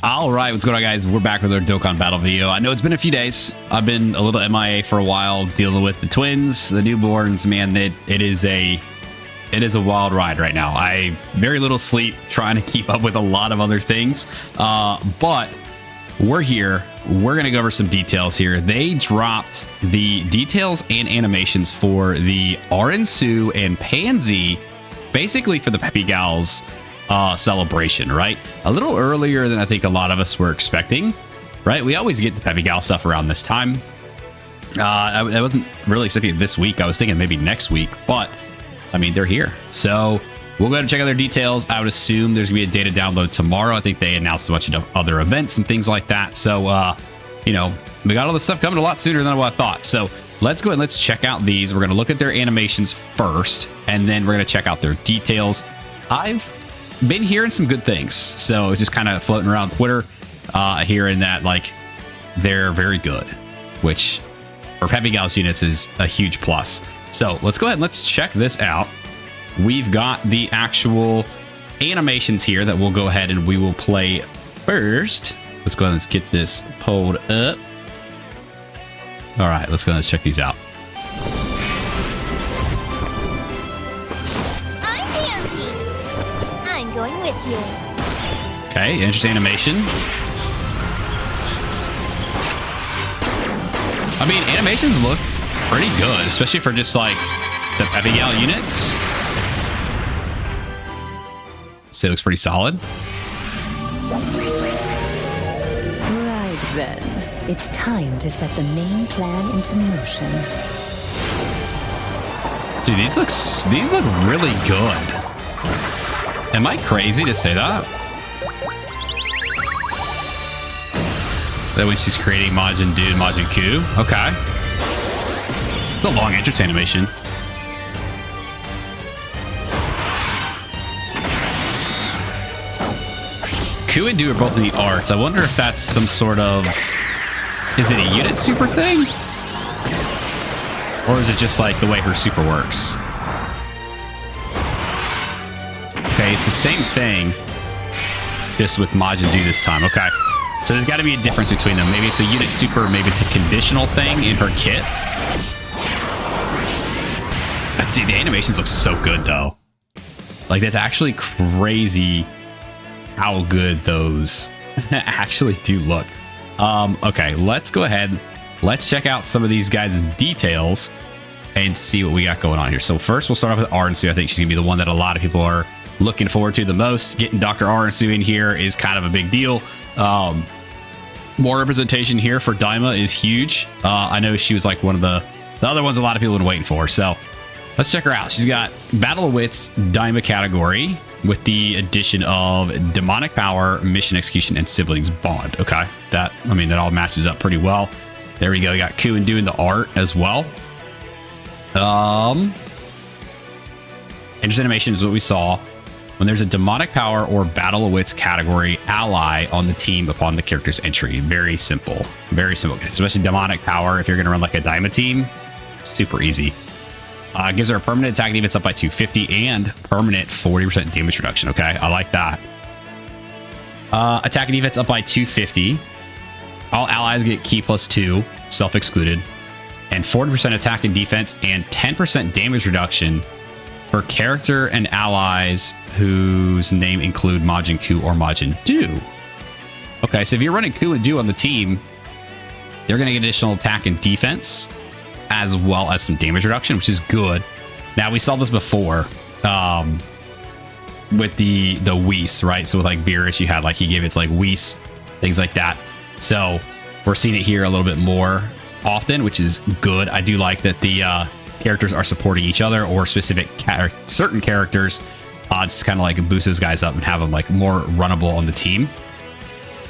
All right, what's going on, guys? We're back with our Dokkan Battle video. I know it's been a few days. I've been a little MIA for a while, dealing with the twins, the newborns. Man, it is a wild ride right now. I very little sleep, trying to keep up with a lot of other things. But we're here. We're gonna go over some details here. They dropped the details and animations for the Arinsu and Panzy, basically for the Peppy Gals celebration, right? A little earlier than I think a lot of us were expecting, right? We always get the Peppy Gal stuff around this time. I wasn't really expecting it this week. I was thinking maybe next week, but I mean, they're here. So we'll go ahead and check out their details. I would assume there's gonna be a data download tomorrow. I think they announced a bunch of other events and things like that. So, you know, we got all this stuff coming a lot sooner than what I thought. So let's go ahead and let's check out these. We're gonna look at their animations first, and then we're gonna check out their details. I've been hearing some good things, so it's just kind of floating around Twitter, hearing that like they're very good, which for Peppy Gals units is a huge plus. So let's go ahead and let's check this out. We've got the actual animations here that we'll go ahead and we will play first. Let's go ahead and let's get this pulled up. All right, let's go ahead and let's check these out. Going with you. Okay, interesting animation. I mean, animations look pretty good, especially for just like the Peppy Gal units. So it looks pretty solid. Right then, it's time to set the main plan into motion. Dude, these look really good. Am I crazy to say that? That when she's creating Majin Dude, Majin Ku. Okay. It's a long entrance animation. Ku and Du are both in the arts. I wonder if that's some sort of... Is it a unit super thing? Or is it just like the way her super works? Okay, it's the same thing, just with Majin Du this time. Okay, so there's got to be a difference between them. Maybe it's a unit super, maybe it's a conditional thing in her kit. See, the animations look so good, though. Like, that's actually crazy how good those actually do look. Okay, let's go ahead. Let's check out some of these guys' details and see what we got going on here. So first, we'll start off with Arinsu. I think she's going to be the one that a lot of people are looking forward to the most. Getting Dr. Arinsu in here is kind of a big deal. More representation here for DAIMA is huge. I know she was like one of the other ones a lot of people have been waiting for. So let's check her out. She's got Battle of Wits DAIMA category with the addition of Demonic Power, Mission Execution, and Siblings Bond. Okay, that all matches up pretty well. There we go. We got Ku and Du in the art as well. Interesting animation is what we saw. When there's a Demonic Power or Battle of Wits category ally on the team upon the character's entry. Very simple. Very simple. Especially Demonic Power, if you're going to run like a DAIMA team, super easy. Gives her a permanent attack defense up by 250 and permanent 40% damage reduction. Okay, I like that. Attack and defense up by 250. All allies get key +2, self-excluded. And 40% attack and defense and 10% damage reduction for character and allies whose name include Majin Ku or Majin Du. Okay, so if you're running Ku and Du on the team, they're going to get additional attack and defense as well as some damage reduction, which is good. Now, we saw this before with the Whis, right? So with like Beerus, you had like he gave it to like Whis, things like that. So we're seeing it here a little bit more often, which is good. I do like that the characters are supporting each other or specific certain characters, just kind of like boost those guys up and have them like more runnable on the team.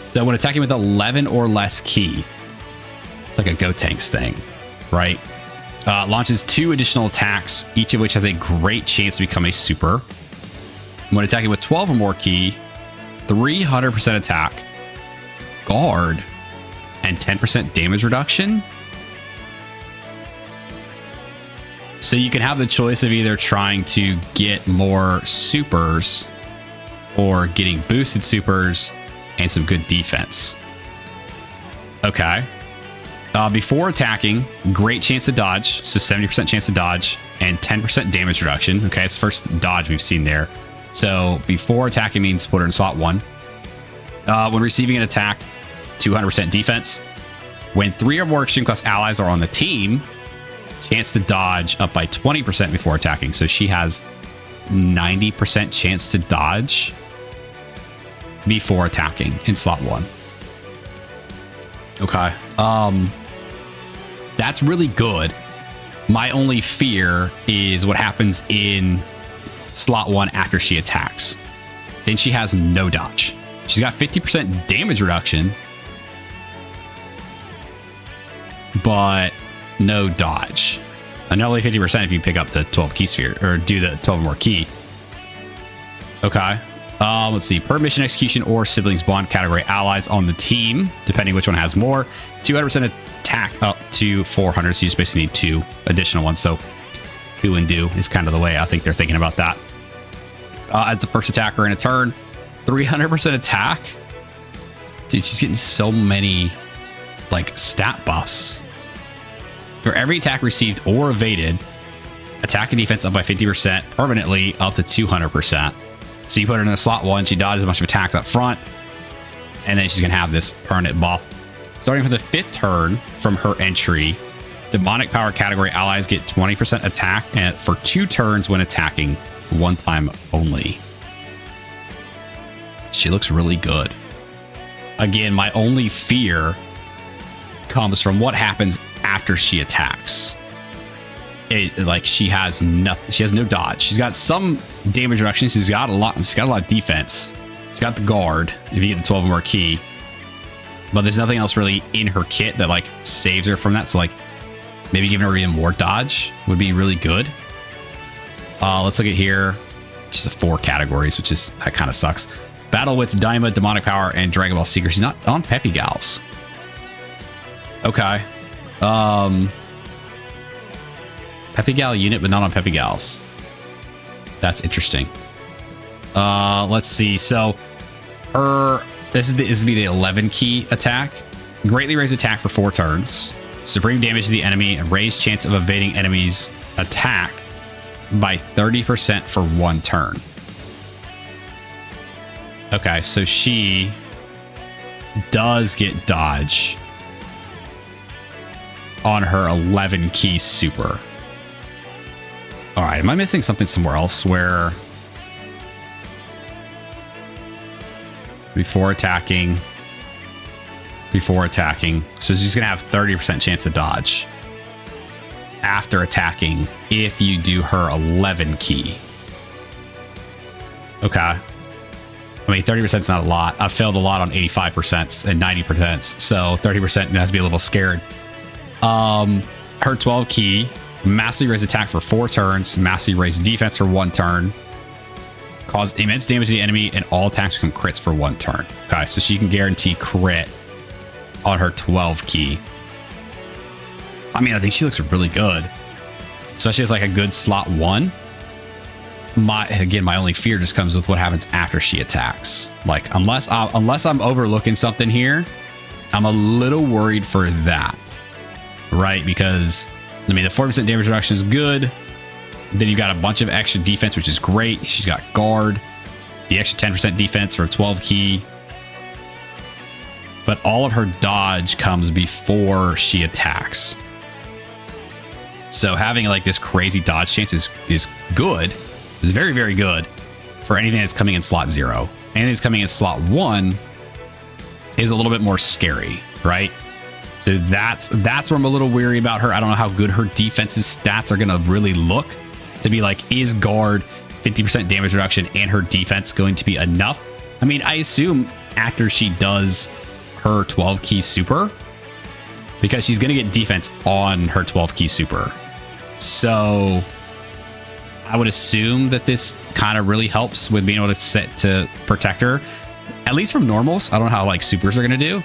So when attacking with 11 or less key, it's like a Gotenks thing, right? Launches 2 additional attacks, each of which has a great chance to become a super. When attacking with 12 or more key, 300% attack, guard, and 10% damage reduction. So you can have the choice of either trying to get more supers or getting boosted supers and some good defense. Okay. Before attacking, great chance to dodge. So 70% chance to dodge and 10% damage reduction. Okay, it's the first dodge we've seen there. So before attacking means put her in slot 1. When receiving an attack, 200% defense. When 3 or more extreme class allies are on the team, chance to dodge up by 20% before attacking. So she has 90% chance to dodge before attacking in slot 1. Okay. That's really good. My only fear is what happens in slot 1 after she attacks. Then she has no dodge. She's got 50% damage reduction, but no dodge. And only 50% if you pick up the 12 key sphere or do the 12 more key. Okay. Let's see. Per mission execution or siblings bond category allies on the team, depending which one has more. 200% attack up to 400. So you just basically need 2 additional ones. So do and do is kind of the way I think they're thinking about that. As the first attacker in a turn, 300% attack. Dude, she's getting so many like stat buffs. For every attack received or evaded, attack and defense up by 50%, permanently up to 200%. So you put her in the slot 1, she dodges a bunch of attacks up front, and then she's going to have this permanent buff. Starting for the 5th turn from her entry, demonic power category allies get 20% attack and for 2 turns when attacking, 1 time only. She looks really good. Again, my only fear comes from what happens after she attacks. Like she has nothing. She has no dodge. She's got some damage reduction. She's got a lot. She's got a lot of defense. She's got the guard. If you get the 12 or more key, but there's nothing else really in her kit that like saves her from that. So like maybe giving her even more dodge would be really good. Let's look at here. She's a 4 categories, which is that kind of sucks. Battle Wits, DAIMA, Demonic Power, and Dragon Ball Seeker. She's not on Peppy Gals. Okay. Peppy Gal unit, but not on Peppy Gals. That's interesting. Let's see. So this would be the 11 key attack. Greatly raise attack for 4 turns. Supreme damage to the enemy and raise chance of evading enemies attack by 30% for 1 turn. Okay, so she does get dodge on her 11 key super. All right, am I missing something somewhere else where before attacking, so she's gonna have 30% chance to dodge after attacking if you do her 11 key. Okay. I mean, 30% is not a lot. I've failed a lot on 85% and 90%, so 30% has to be a little scared. Her 12 key, massively raise attack for 4 turns, massively raise defense for 1 turn, cause immense damage to the enemy, and all attacks become crits for 1 turn. Okay, so she can guarantee crit on her 12 key. I mean, I think she looks really good, especially as like a good slot 1. My only fear just comes with what happens after she attacks. Like, unless I'm overlooking something here, I'm a little worried for that, right? Because I mean, the 40% damage reduction is good. Then you got a bunch of extra defense, which is great. She's got guard, the extra 10% defense for a 12 key. But all of her dodge comes before she attacks. So having like this crazy dodge chance is good. It's very, very good for anything that's coming in slot 0. Anything that's coming in slot 1 is a little bit more scary, right? So that's where I'm a little weary about her. I don't know how good her defensive stats are going to really look to be like, is guard 50% damage reduction and her defense going to be enough? I mean, I assume after she does her 12 key super, because she's going to get defense on her 12 key super. So I would assume that this kind of really helps with being able to set to protect her, at least from normals. I don't know how like supers are going to do,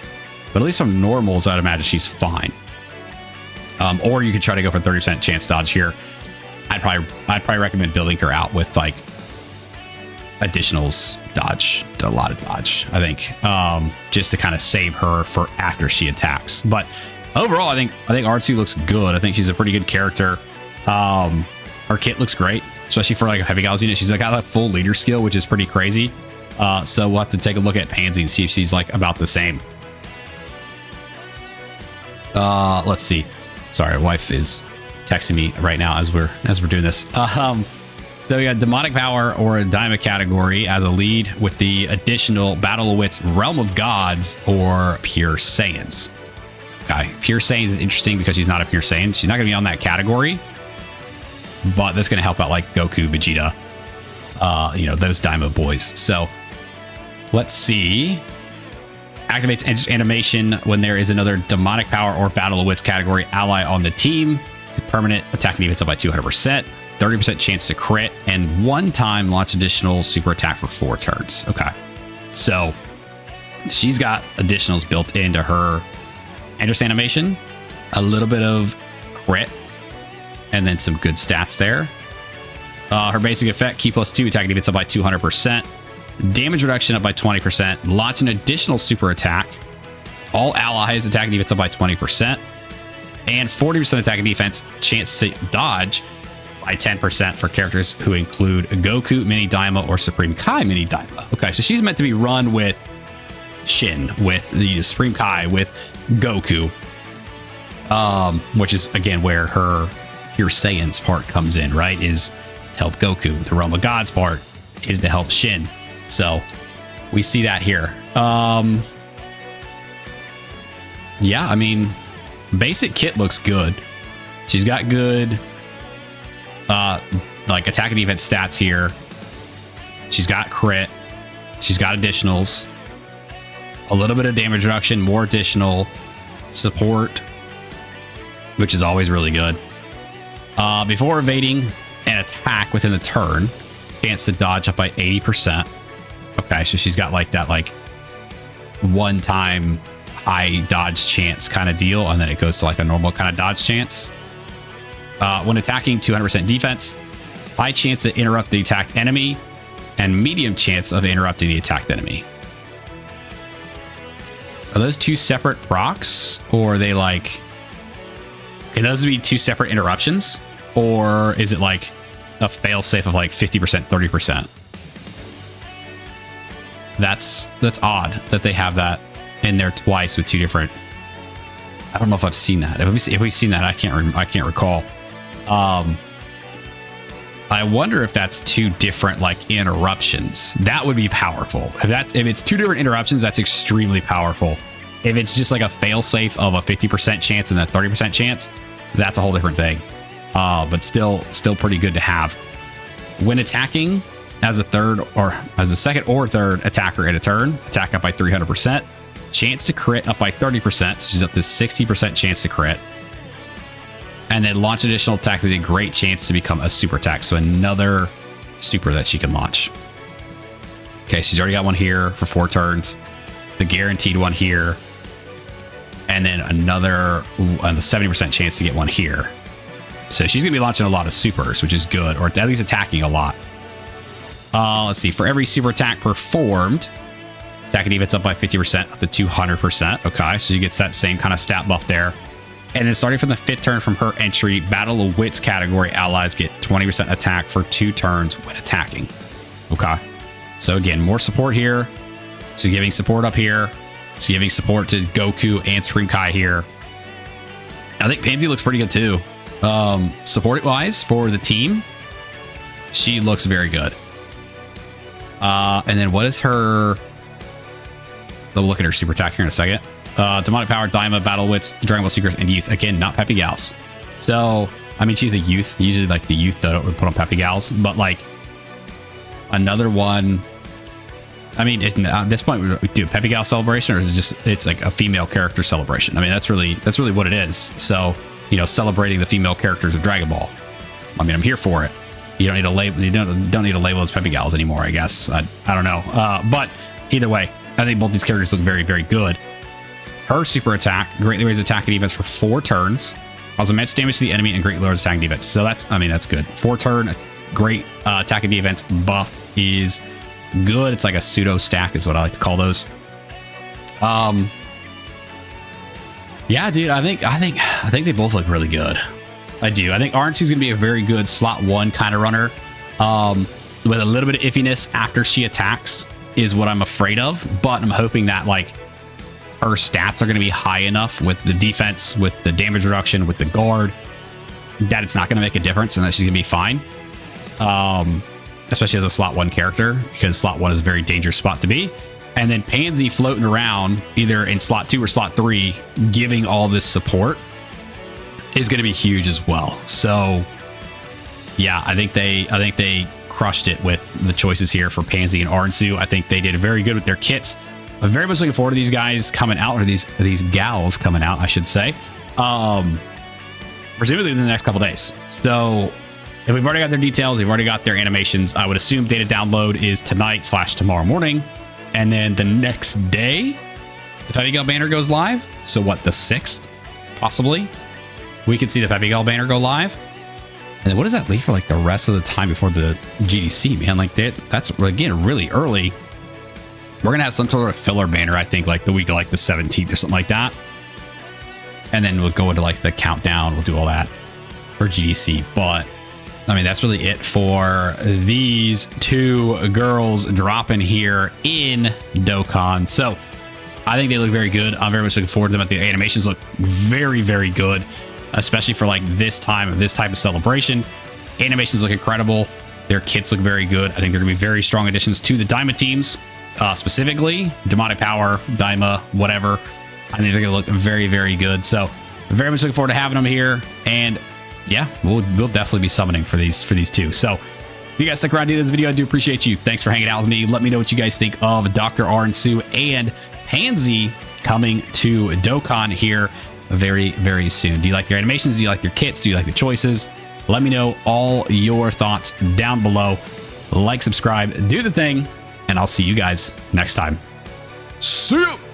but at least from normals, I'd imagine she's fine. Or you could try to go for 30% chance dodge here. I'd probably recommend building her out with like additionals dodge, a lot of dodge, I think, just to kind of save her for after she attacks. But overall, I think Arinsu looks good. I think she's a pretty good character. Her kit looks great, especially for like a heavy gals unit. She's got a full leader skill, which is pretty crazy. So we'll have to take a look at Panzy and see if she's like about the same. Let's see. Sorry, wife is texting me right now as we're doing this. So we got demonic power or a DAIMA category as a lead with the additional Battle of Wits, Realm of Gods, or Pure Saiyans. Okay, Pure Saiyans is interesting because she's not a Pure Saiyan. She's not going to be on that category, but that's going to help out like Goku, Vegeta, those DAIMA boys. So let's see. Activates animation when there is another demonic power or Battle of Wits category ally on the team. Permanent attack and defense up by 200%. 30% chance to crit, and one-time launch additional super attack for 4 turns. Okay, so she's got additionals built into her interest animation, a little bit of crit, and then some good stats there. Her basic effect, key +2, attack and defense up by 200%. Damage reduction up by 20%. Launch an additional super attack. All allies attack and defense up by 20%. And 40% attack and defense chance to dodge by 10% for characters who include Goku Mini Daima or Supreme Kai Mini Daima. Okay, so she's meant to be run with Shin, with the Supreme Kai, with Goku, which is again where her Pure Saiyans part comes in, right? Is to help Goku. The Realm of Gods part is to help Shin. So we see that here. Yeah, I mean, basic kit looks good. She's got good like attack and defense stats here. She's got crit. She's got additionals. A little bit of damage reduction, more additional support, which is always really good. Before evading an attack within the turn, chance to dodge up by 80%. Okay, so she's got like that like one-time high dodge chance kind of deal, and then it goes to like a normal kind of dodge chance. When attacking, 200% defense, high chance to interrupt the attacked enemy, and medium chance of interrupting the attacked enemy. Are those 2 separate procs, or are they like, can those be 2 separate interruptions, or is it like a fail safe of like 50%, 30%? That's odd that they have that in there twice with 2 different. I don't know if I've seen that. If we've seen that, I can't recall. I wonder if that's 2 different like interruptions. That would be powerful. If it's 2 different interruptions, that's extremely powerful. If it's just like a failsafe of a 50% chance and a 30% chance, that's a whole different thing. But still pretty good to have. When attacking as a third or as a second or third attacker in a turn, attack up by 300%. Chance to crit up by 30%. So she's up to 60% chance to crit. And then launch additional attack with a great chance to become a super attack. So another super that she can launch. Okay, she's already got one here for 4 turns. The guaranteed one here. And then another, the 70% chance to get one here. So she's going to be launching a lot of supers, which is good. Or at least attacking a lot. Let's see. For every super attack performed, attack and defense up by 50%, up to 200%. Okay, so she gets that same kind of stat buff there. And then starting from the 5th turn from her entry, Battle of Wits category allies get 20% attack for 2 turns when attacking. Okay. So again, more support here. She's giving support up here. She's giving support to Goku and Supreme Kai here. I think Panzy looks pretty good too. Support-wise for the team, she looks very good. And then what is her... We'll look at her super attack here in a second. Demonic Power, Daima, Battle Wits, Dragon Ball Seekers, and Youth. Again, not Peppy Gals. So, I mean, she's a youth. Usually, like, the youth don't put on Peppy Gals. But, like, another one... I mean, at this point, we do a Peppy Gal celebration, or is it just... It's like a female character celebration. I mean, that's really what it is. So, you know, celebrating the female characters of Dragon Ball. I mean, I'm here for it. You don't need to label... You don't need to label as Peppy Gals anymore, I guess. I don't know. But, either way, I think both these characters look very, very good. Her super attack greatly raises attack and defense for 4 turns, causes immense damage to the enemy, and greatly lowers attack and defense. So that's good. 4 turn, great attack and defense buff is good. It's like a pseudo stack is what I like to call those. Yeah, dude, I think they both look really good. I do. I think Arinsu's gonna be a very good slot 1 kind of runner. With a little bit of iffiness after she attacks is what I'm afraid of, but I'm hoping that like her stats are going to be high enough with the defense, with the damage reduction, with the guard, that it's not going to make a difference and that she's going to be fine. Especially as a slot 1 character, because slot 1 is a very dangerous spot to be. And then Panzy floating around either in slot 2 or slot 3, giving all this support is going to be huge as well. So yeah, I think they crushed it with the choices here for Panzy and Arinsu. I think they did very good with their kits. I'm very much looking forward to these guys coming out, or these gals coming out, I should say. Presumably in the next couple days. So if we've already got their details, we've already got their animations, I would assume data download is tonight/tomorrow morning. And then the next day, the Peppy Gal banner goes live. So what, the 6th, possibly? We could see the Peppy Gal banner go live. And then what does that leave for like the rest of the time before the GDC, man? Like that's again really early. We're gonna have some sort of filler banner, I think, like the week of like the 17th or something like that. And then we'll go into like the countdown. We'll do all that for GDC. But I mean, that's really it for these 2 girls dropping here in Dokkan. So I think they look very good. I'm very much looking forward to them. The animations look very, very good, especially for like this time, this type of celebration. Animations look incredible. Their kits look very good. I think they're gonna be very strong additions to the DAIMA teams, specifically Demonic Power, DAIMA, whatever. I think they're gonna look very, very good. So very much looking forward to having them here. And yeah, we'll definitely be summoning for these 2. So if you guys stick around to this video, I do appreciate you. Thanks for hanging out with me. Let me know what you guys think of Dr. Arinsu and Panzy coming to Dokkan here very, very soon. Do you like their animations? Do you like their kits? Do you like the choices? Let me know all your thoughts down below. Like, subscribe, do the thing, and I'll see you guys next time. See you!